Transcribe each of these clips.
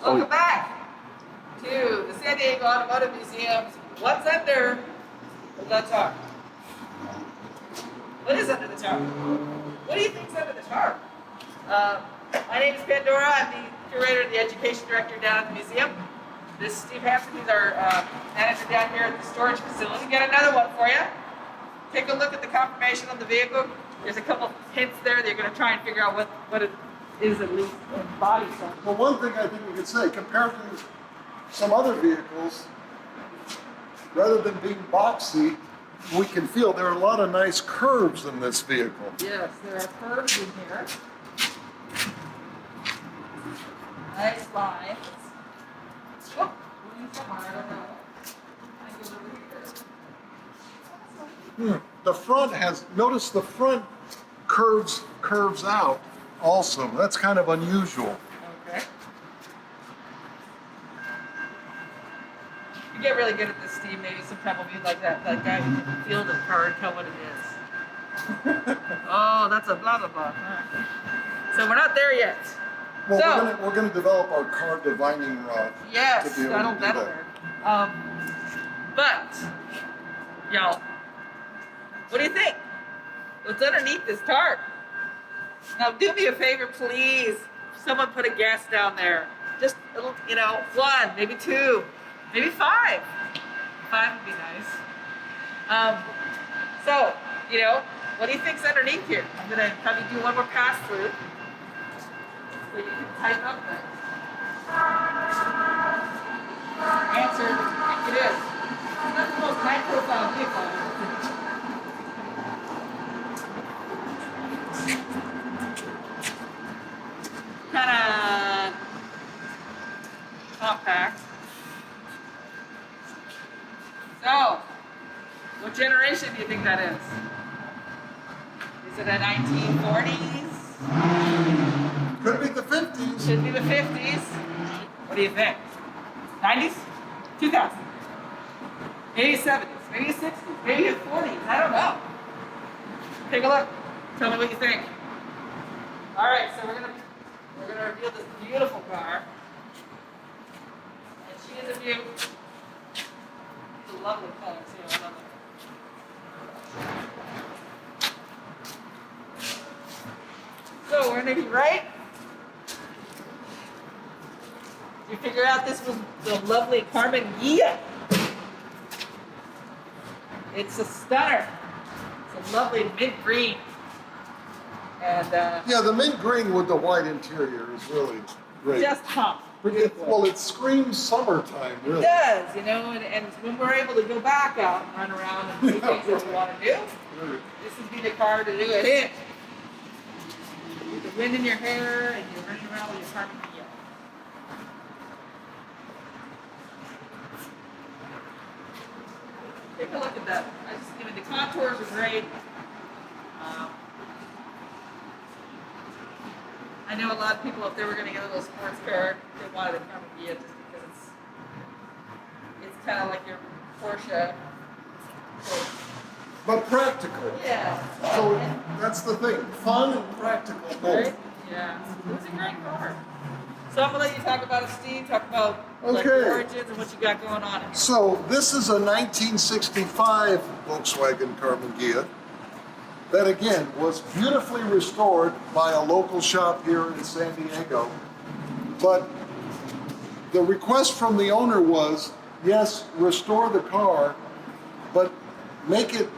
Welcome back to the San Diego Automotive Museum's What's Under the Tarp. What is under the tarp? What do you think's under the tarp? My name is Pandora. I'm the curator and the education director down at the museum. This is Steve Hansen. He's our manager down here at the storage facility. Got another one for you. Take a look at the confirmation on the vehicle. There's a couple hints there that you're going to try and figure out what it is, at least in body size. Well, one thing I think we could say, compared to some other vehicles, rather than being boxy, we can feel there are a lot of nice curves in this vehicle. Yes, there are curves in here. Nice lines. Oh, what do you think? I don't know. I think it's over here. The front has, notice the front curves out also. That's kind of unusual. Okay. You get really good at this, Steve. Maybe sometime we'll be like that guy who can feel the car and tell what it is. Oh, that's a blah blah blah. So we're not there yet. Well, so, we're going to develop our car divining rod. Yes, to be able to do that'll that. work. But, y'all, what do you think? What's underneath this tarp? Now, do me a favor, please. Someone put a guess down there. Just, you know, 1, maybe 2, maybe 5. 5 would be nice. So, you know, what do you think's underneath here? I'm going to have you do one more pass through so you can type up there. Answer what you think it is. It's not the most high-profile vehicle. Kind of compact. So, what generation do you think that is? Is it a 1940s? Could be the 50s. Should be the 50s. What do you think? 90s? 2000s? Maybe 70s? Maybe 60s? Maybe 40s? I don't know. Take a look. Tell me what you think. All right, so we're gonna reveal this beautiful car. And she is a beaut. It's a lovely color too. I love it. So we're gonna be right. Did you figure out this was the lovely Karmann Ghia? It's a stunner. It's a lovely mint green. And yeah, the mint green with the white interior is really great. Just pump. Well, it screams summertime, really. It does, you know, and when we're able to go back out and run around and do things that we want to do, this would be the car to do it in. With the wind in your hair and you're running around with your Karmann Ghia. Take a look at that. The contours are great. I know a lot of people, if they were going to get a little sports car, they wanted a Karmann Ghia just because it's kind of like your Porsche. But practical. Yeah. So that's the thing, fun and practical both. Right? Yeah. It's a great car. So I'm going to let you talk about it, Steve. Talk about like, Okay. the origins and what you got going on in here. So this is a 1965 Volkswagen Karmann Ghia that again was beautifully restored by a local shop here in San Diego. But the request from the owner was, yes, restore the car, but make it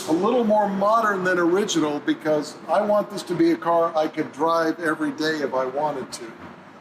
a little more modern than original because I want this to be a car I could drive every day if I wanted to.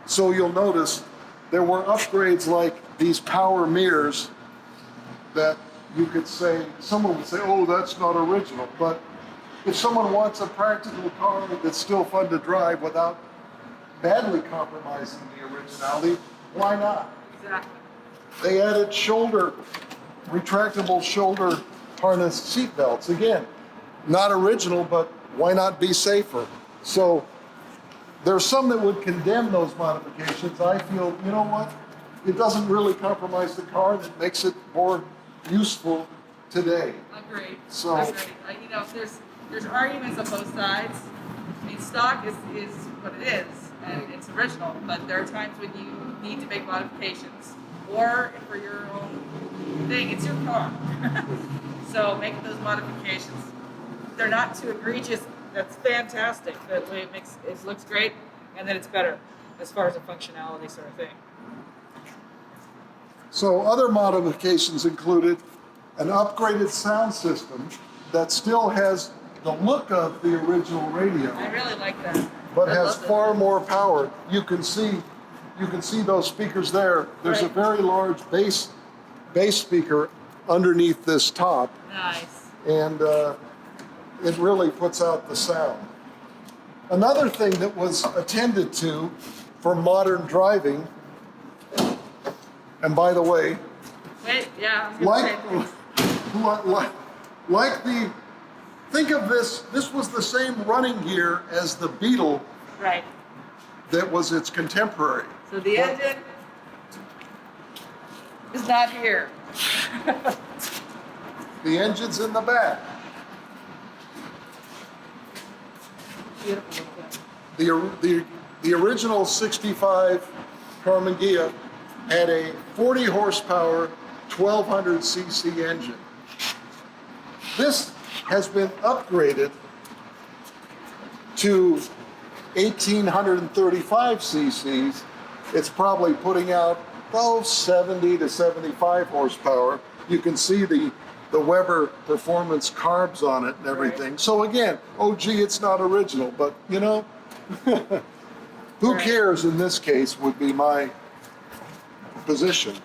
So you'll notice there were upgrades like these power mirrors that you could say, someone would say, oh, that's not original. But if someone wants a practical car that's still fun to drive without badly compromising the originality, why not? Exactly. They added retractable shoulder harness seat belts. Again, not original, but why not be safer? So there's some that would condemn those modifications. I feel, you know what? It doesn't really compromise the car. It makes it more useful today. Agreed. So, Agreed. You know, there's arguments on both sides. I mean, stock is what it is, and it's original. But there are times when you need to make modifications, or for your own thing, it's your car. So make those modifications. They're not too egregious. That's fantastic. That way it looks great, and then it's better as far as a functionality sort of thing. So other modifications included an upgraded sound system that still has the look of the original radio, I really like that. but I has love far more power. You can see those speakers there. There's a Right. very large bass speaker underneath this top, Nice. and it really puts out the sound. Another thing that was attended to for modern driving, and by the way, Wait, yeah. I was gonna say like the, think of this was the same running gear as the Beetle right. that was its contemporary. So the engine is not here. The engine's in the back. Beautiful thing. The original 65 Karmann Ghia had a 40 horsepower 1200 cc engine. This has been upgraded to 1835 cc's. It's probably putting out 70 to 75 horsepower. You can see the Weber performance carbs on it and everything. Right. So again, oh gee, it's not original, but you know, who Right. cares in this case would be my position.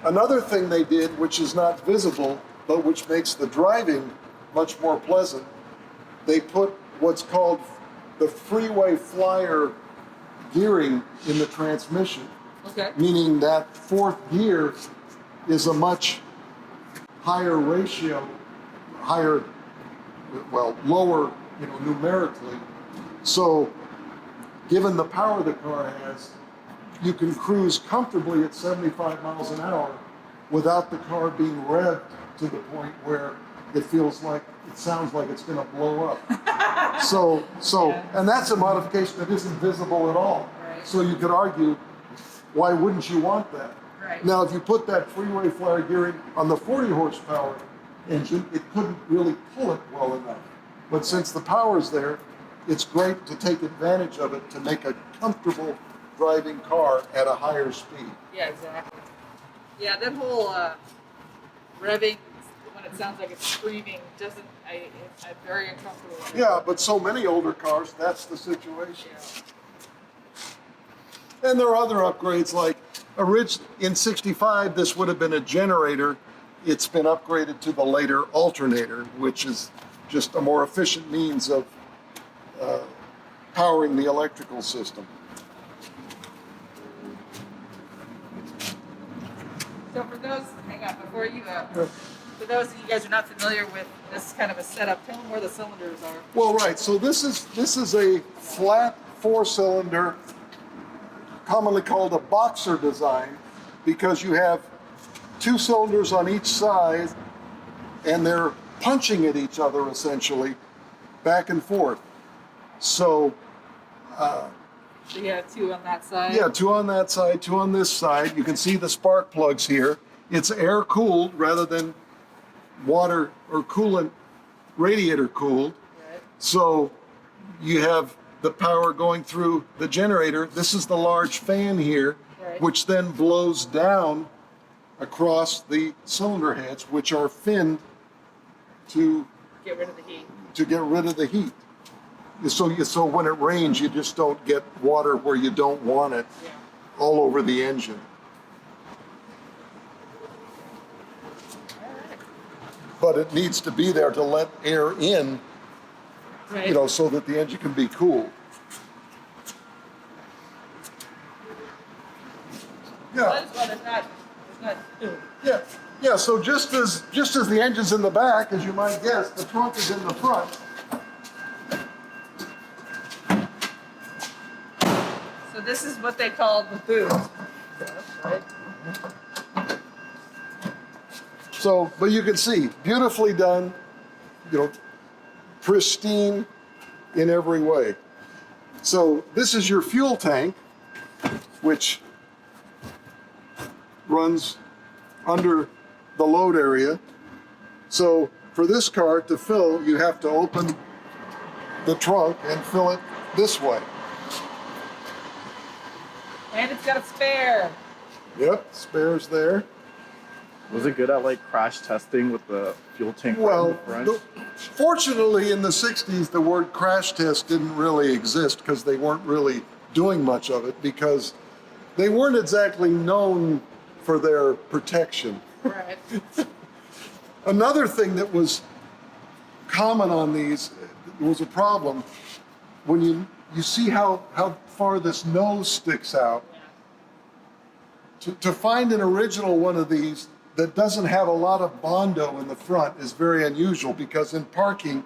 Another thing they did, which is not visible, but which makes the driving much more pleasant, they put what's called the freeway flyer gearing in the transmission, Okay. meaning that fourth gear is a much higher ratio, lower, numerically. So given the power the car has, you can cruise comfortably at 75 miles an hour without the car being revved to the point where it sounds like it's going to blow up. So, Yeah. and that's a modification that isn't visible at all. Right. So you could argue, why wouldn't you want that? Right. Now, if you put that freeway flyer gearing on the 40 horsepower engine, it couldn't really pull it well enough. But since the power's there, it's great to take advantage of it to make a comfortable driving car at a higher speed. Yeah, exactly. Yeah, that whole revving when it sounds like it's screaming I'm very uncomfortable with it. Yeah, but so many older cars, that's the situation. Yeah. And there are other upgrades like in 65, this would have been a generator. It's been upgraded to the later alternator, which is just a more efficient means of powering the electrical system. So for those, hang on, before you, for those of you guys who are not familiar with this kind of a setup, tell them where the cylinders are. Well, right. So this is a flat 4-cylinder, commonly called a boxer design, because you have 2 cylinders on each side, and they're punching at each other essentially, back and forth. So. So you have 2 on that side? Yeah, 2 on that side, 2 on this side. You can see the spark plugs here. It's air cooled rather than water or coolant radiator cooled. Right. So you have the power going through the generator. This is the large fan here, Right. which then blows down across the cylinder heads, which are finned to Get rid of the heat. get rid of the heat. So when it rains, you just don't get water where you don't want it Yeah. all over the engine. All right. But it needs to be there to let air in, Right. so that the engine can be cool. Yeah, That's why there's not 2. yeah. So just as the engine's in the back, as you might guess, the trunk is in the front. So this is what they call the boot. Right? So, but you can see, beautifully done, pristine in every way. So this is your fuel tank. which runs under the load area. So for this car to fill, you have to open the trunk and fill it this way. And it's got a spare. Yep, spares there. Was it good at like crash testing with the fuel tank right in Well, the front? fortunately in the 60s, the word crash test didn't really exist because they weren't really doing much of it because they weren't exactly known for their protection. Right. Another thing that was common on these was a problem when you see how far this nose sticks out. To find an original one of these that doesn't have a lot of Bondo in the front is very unusual because in parking,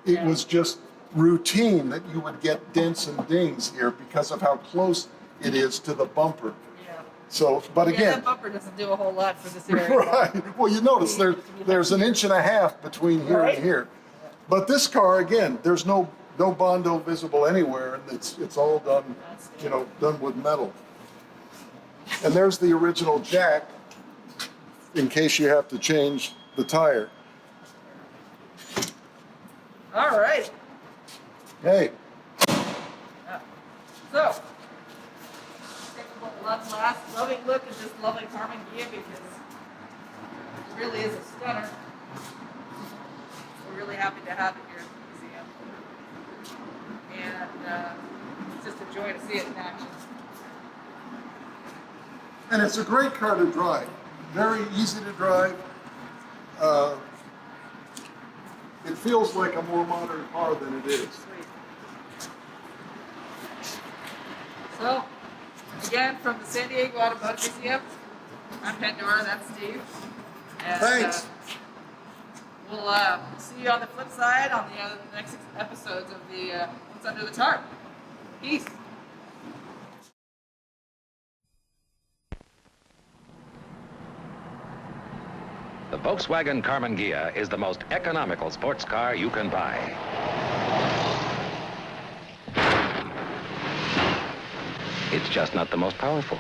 it was just routine that you would get dents and dings here because of how close it is to the bumper. Yeah. So, but Yeah, again, that bumper doesn't do a whole lot for this area. right. Well, you notice there's an inch and a half between here Right. and here. But this car, again, there's no Bondo visible anywhere, and it's all done, done with metal. And there's the original jack in case you have to change the tire. All right. Hey, So, take one last loving look at this lovely Karmann Ghia because it really is a stunner. We're really happy to have it here at the museum. And it's just a joy to see it in action. and it's a great car to drive. Very easy to drive. It feels like a more modern car than it is. Sweet. So, again, from the San Diego Automotive Museum, I'm Pandora, that's Steve. And, Thanks. We'll see you on the flip side on the next episodes of the What's Under the Tarp. Peace. The Volkswagen Karmann Ghia is the most economical sports car you can buy. It's just not the most powerful.